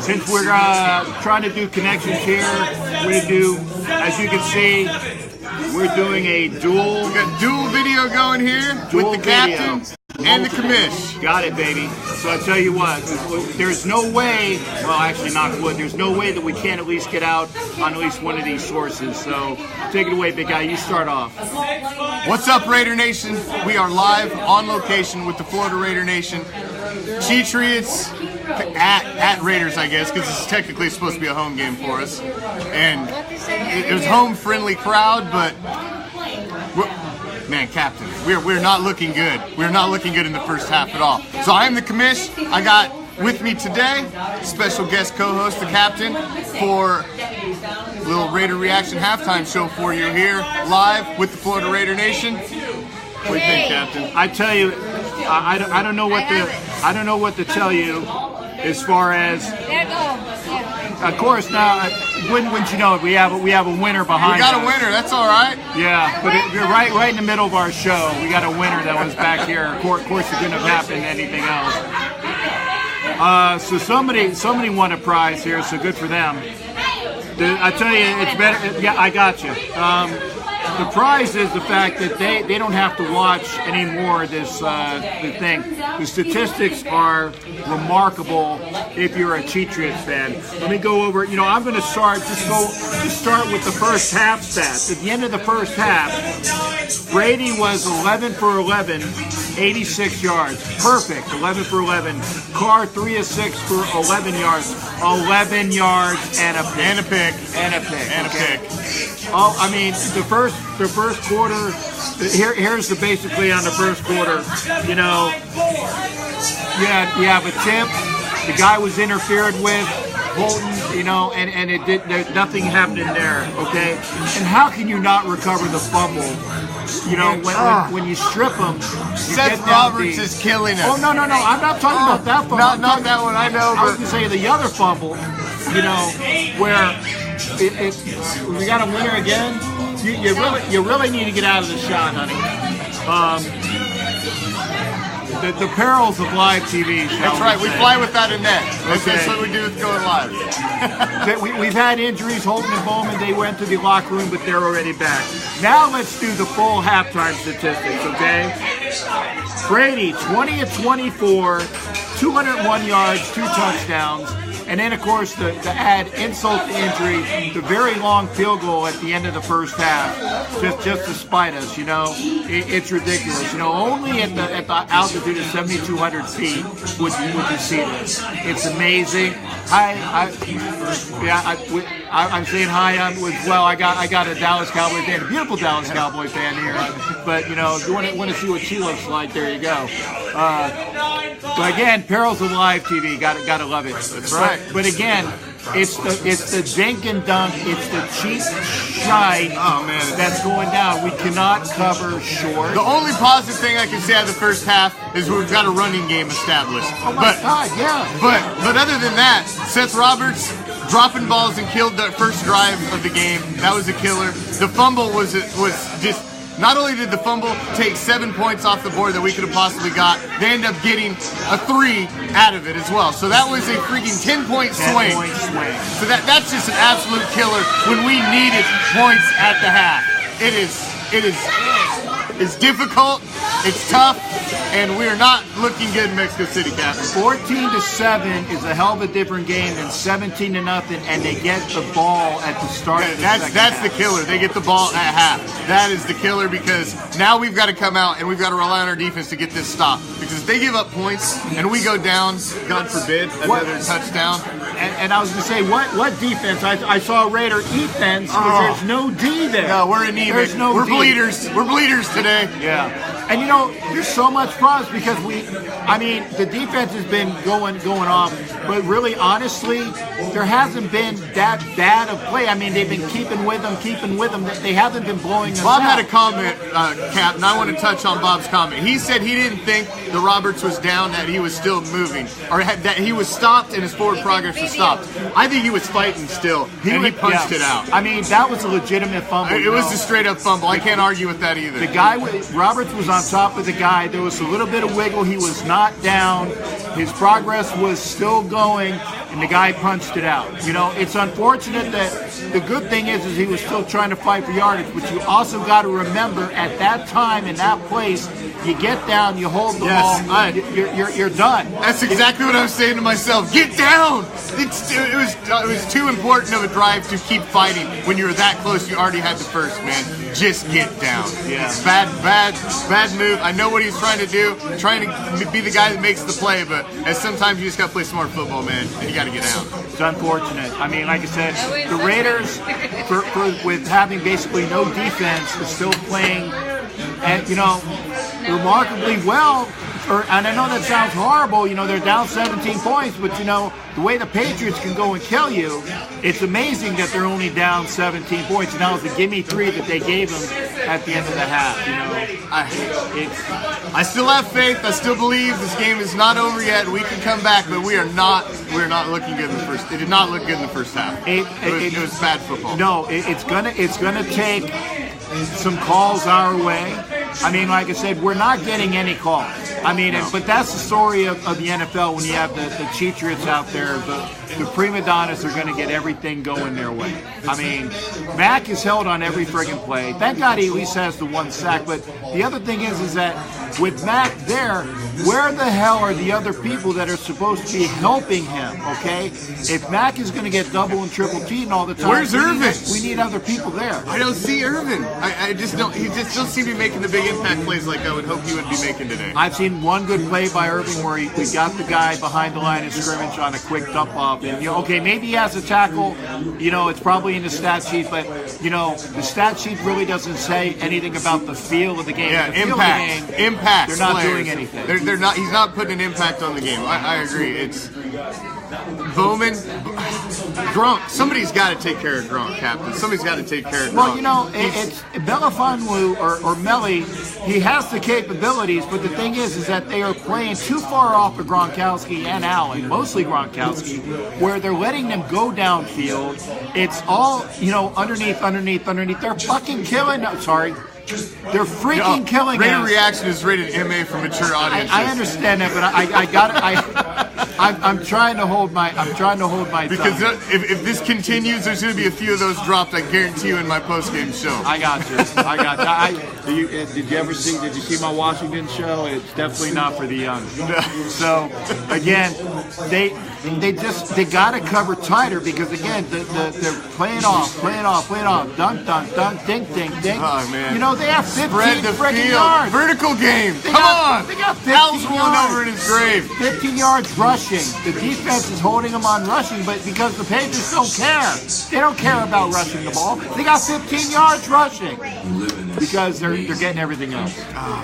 Since we're trying to do connections here, we're going to do, as you can see, we're doing a dual. We got dual video going here with the captain and the commish. Got it, baby. So I tell you what, there's no way, well, actually knock wood, there's no way that we can't at least get out on at least one of these sources. So take it away, big guy. You start off. What's up, Raider Nation? We are live on location with the Florida Raider Nation. CHEATRIOTS at Raiders, I guess, because it's technically supposed to be a home game for us. And it was home-friendly crowd, but man, Captain, we're not looking good. We're not looking good in the first half at all. So I am the commish. I got with me today special guest co-host, the captain, for a little Raider Reaction halftime show for you here live with the Florida Raider Nation. What do you think, Captain? I tell you, I don't know what to tell you as far as. Of course, now wouldn't you know it? We have a winner behind us. We got a winner. That's all right. Yeah, but you're right in the middle of our show. We got a winner that was back here. Of course, it couldn't have happened anything else. So somebody won a prize here. So good for them. I tell you, it's better. Yeah, I got you. The prize is the fact that they don't have to watch anymore this the thing. The statistics are remarkable if you're a CHEATRIOTS fan. Let me go over. You know, I'm going to start with the first half stats. At the end of the first half, Brady was 11 for 11, 86 yards. Perfect, 11 for 11. Carr 3 of 6 for 11 yards. 11 yards and a pick. And a pick. Oh, I mean, the first quarter. Here's the basically on the first quarter. You know, you have a tip. The guy was interfered with. Bolton, you know, and it did. Nothing happened in there. Okay, and how can you not recover the fumble? You know, when you strip them. Seth Roberts is killing us. Oh no! I'm not talking about that fumble. Not that one. I know. I was going to say the other fumble. You know, where we got a winner again. You really need to get out of the shot, honey. The perils of live TV. That's right. We fly without a net. That's what we do with going live. We've had injuries. Holton and Bowman, they went to the locker room, but they're already back. Now let's do the full halftime statistics, okay? Brady, 20 of 24, 201 yards, 2 touchdowns. And then, of course, to add insult to injury, the very long field goal at the end of the first half, just to spite us, you know. It's ridiculous. You know, only at the altitude of 7,200 feet would you see this. It's amazing. I'm saying hi as well. I got a Dallas Cowboy fan, a beautiful Dallas Cowboy fan here. But, you know, if you want to see what she looks like, there you go. But again, perils of live TV. Gotta love it. That's right. But again, it's the dink and dunk. It's the cheap shine that's going down. We cannot cover short. The only positive thing I can say out of the first half is we've got a running game established. Oh my God, yeah. But other than that, Seth Roberts dropping balls and killed the first drive of the game. That was a killer. The fumble was just. Not only did the fumble take 7 points off the board that we could have possibly got, they end up getting a 3 out of it as well. So that was a freaking 10-point swing. So that's just an absolute killer when we needed points at the half. It's difficult, it's tough, and we're not looking good in Mexico City, Captain. 14-7 is a hell of a different game than 17-0, and they get the ball at the start of the second half. That's the killer. They get the ball at half. That is the killer because now we've got to come out and we've got to rely on our defense to get this stopped. Because if they give up points and we go down, God forbid, another touchdown. And I was going to say, what defense? I saw Raider defense because there's no D there. No, we're anemic. There's no we're D. bleeders. We're bleeders today. Yeah. And you know, there's so much problems because the defense has been going off, but really, honestly, there hasn't been that bad of play. I mean, they've been keeping with them. They haven't been blowing us Bob out. had a comment, Cap, and I want to touch on Bob's comment. He said he didn't think the Roberts was down, that he was still moving, or that he was stopped and his forward progress was stopped. I think he was fighting still, and he punched it out. I mean, that was a legitimate fumble. It was a straight-up fumble. I can't argue with that either. The guy, Roberts was on top of the guy. There was a little bit of wiggle. He was not down. His progress was still going. and the guy punched it out. You know, it's unfortunate that the good thing is he was still trying to fight for yardage, but you also got to remember at that time in that place, you get down, you hold the ball, you're done. That's exactly what I was saying to myself. Get down! It was too important of a drive to keep fighting. When you were that close, you already had the first, man. Just get down. Yeah. Bad move. I know what he's trying to do, trying to be the guy that makes the play, but sometimes you just got to play smart football, man, and you got to get out. It's unfortunate. I mean, like I said, the Raiders, with having basically no defense, is still playing, and you know, remarkably well. And I know that sounds horrible, you know, they're down 17 points, but you know, the way the Patriots can go and kill you, it's amazing that they're only down 17 points. And that was the gimme 3 that they gave them at the end of the half, you know. I still have faith, I still believe this game is not over yet. We can come back, but we're not looking good in the first. It did not look good in the first half. It was bad football. No, it's gonna take some calls our way. I mean, like I said, we're not getting any calls. I mean, but that's the story of the NFL when you have the CHEATRIOTS out there. The prima donnas are going to get everything going their way. I mean, Mac is held on every friggin' play. Thank God he at least has the 1 sack. But the other thing is that with Mac there, where the hell are the other people that are supposed to be helping him, okay? If Mac is going to get double and triple teamed all the time, where's Irvin? We need other people there. I don't see Irvin. I just don't. He just don't seem to be making the big impact plays like I would hope he would be making today. I've seen one good play by Irvin where we got the guy behind the line of scrimmage on a quick dump off. And, you know, okay, maybe he has a tackle. You know, it's probably in the stat sheet, but, you know, the stat sheet really doesn't say anything about the feel of the game. Yeah, the impact. The game, impact. They're not players. doing anything. They're not. He's not putting an impact on the game. I agree. It's Bowman, Gronk. Somebody's got to take care of Gronk, Captain. Somebody's got to take care of Gronk. Well, you know, it's Belafonwu or Melly. He has the capabilities, but the thing is that they are playing too far off of Gronkowski and Allen, mostly Gronkowski, where they're letting them go downfield. It's all, you know, underneath. They're fucking killing. Sorry. They're freaking killing us. Raider Reaction is rated MA for mature audiences. I understand that, but I got it. I'm trying to hold my. Because tongue. if this continues, there's going to be a few of those dropped. I guarantee you in my post-game show. I got you. Did you see my Washington show? It's definitely not for the young. So again, they got to cover tighter because again they're playing off, dunk, ding. Oh man! You know they have 15 freaking field. yards. Vertical game. Come on! They got 15 Al's rolling yards. over in his grave. 15 yards rushing. The defense is holding them on rushing, but because the Patriots don't care. They don't care about rushing the ball. They got 15 yards rushing because they're getting everything else.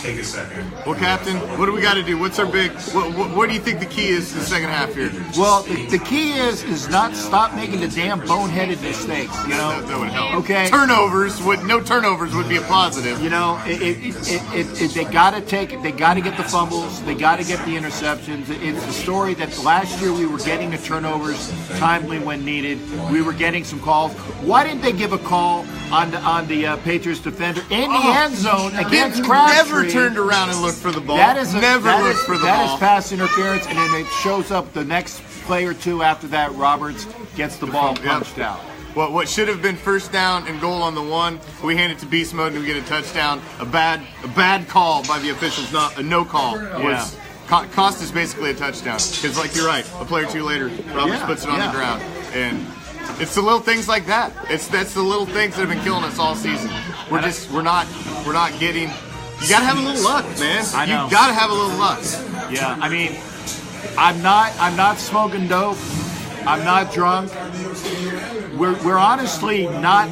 Take a second. Well, Captain, what do we got to do? What's our big? What do you think the key is to the second half here? Well, the key is not stop making the damn boneheaded mistakes. You know, that would help. Okay. No turnovers would be a positive. You know, they got to take it. They got to get the fumbles. They got to get the interceptions. It's the story that last year we were getting the turnovers timely when needed. We were getting some calls. Why didn't they give a call on the Patriots defender in the end zone against Crabtree? Never turned around and looked for the ball. That is never looked for the ball. That is pass interference, and then it shows up the next play or two after that. Roberts gets the ball punched out. Well, what should have been first down and goal on the one, we hand it to beast mode and we get a touchdown. A bad call by the officials, not a no call. Was cost us basically a touchdown. Because, like you're right, a play or two later, Roberts puts it on the ground, and it's the little things like that. That's the little things that have been killing us all season. We're not getting. You gotta have a little luck, man. I know. You gotta have a little luck. Yeah, I mean, I'm not smoking dope. I'm not drunk. We're honestly not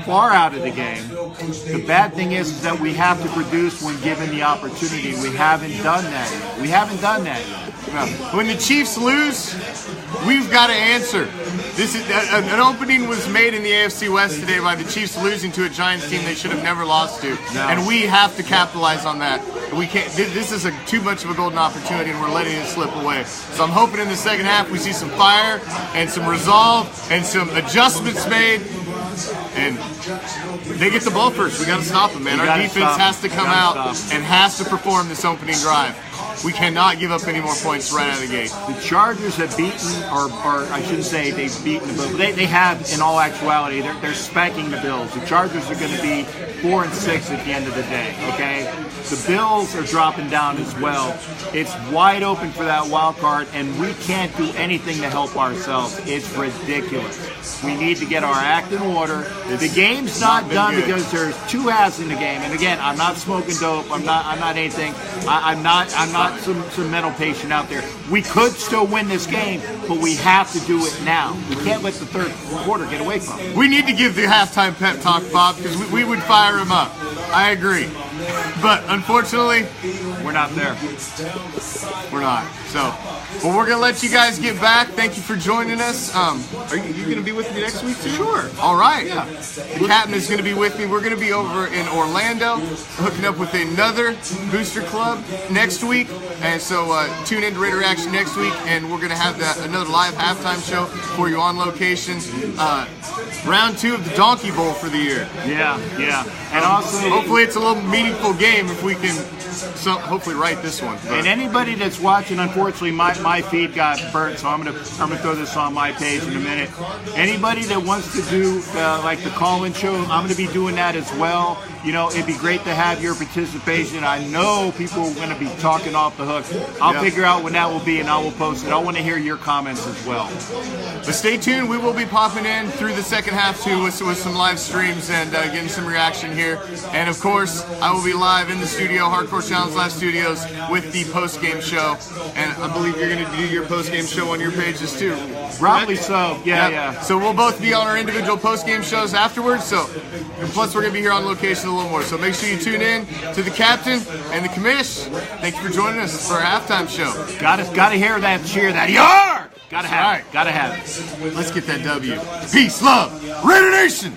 far out of the game. The bad thing is that we have to produce when given the opportunity. We haven't done that yet. When the Chiefs lose, we've got to answer. This is an opening was made in the AFC West today by the Chiefs losing to a Giants team they should have never lost to, and we have to capitalize on that. We can't. This is too much of a golden opportunity, and we're letting it slip away. So I'm hoping in the second half we see some fire and some resolve and some adjustments made. And they get the ball first. We got to stop them, man. Our defense has to come out and has to perform this opening drive. We cannot give up any more points right out of the gate. The Chargers have beaten, or I shouldn't say they've beaten the Bills. They have, in all actuality, they're spanking the Bills. The Chargers are going to be 4-6 at the end of the day, okay? The Bills are dropping down as well. It's wide open for that wild card, and we can't do anything to help ourselves. It's ridiculous. We need to get our act in order. The game's not done because there's 2 halves in the game. And again, I'm not smoking dope. I'm not anything. I'm not some mental patient out there. We could still win this game, but we have to do it now. We can't let the third quarter get away from it. We need to give the halftime pep talk, Bob, because we would fire him up. I agree. But unfortunately, we're not there. We're not. So, well, we're going to let you guys get back. Thank you for joining us. Are you going to be with me next week too? Sure. All right. Yeah. The captain is going to be with me. We're going to be over in Orlando, hooking up with another booster club next week. And so tune in to Raider Reaction next week, and we're going to have another live halftime show for you on location. Round 2 of the Donkey Bowl for the year. Yeah. And also, hopefully it's a little meaningful game if we can hopefully write this one. And anybody that's watching, unfortunately, my feed got burnt, so I'm gonna throw this on my page in a minute. Anybody that wants to do like the call-in show, I'm gonna be doing that as well. You know, it'd be great to have your participation. I know people are going to be talking off the hook. I'll figure out when that will be, and I will post it. I want to hear your comments as well. But stay tuned. We will be popping in through the second half, too, with some live streams and getting some reaction here. And, of course, I will be live in the studio, Hardcore Challenge Live Studios, with the post-game show. And I believe you're going to do your post-game show on your pages, too. Probably so. Yeah. So we'll both be on our individual post-game shows afterwards. So, and plus, we're going to be here on location a little more. So make sure you tune in to the captain and the commish. Thank you for joining us for our halftime show. Gotta hear that cheer, that yard. Gotta have it. Let's get that W. Peace, love, Raider Nation.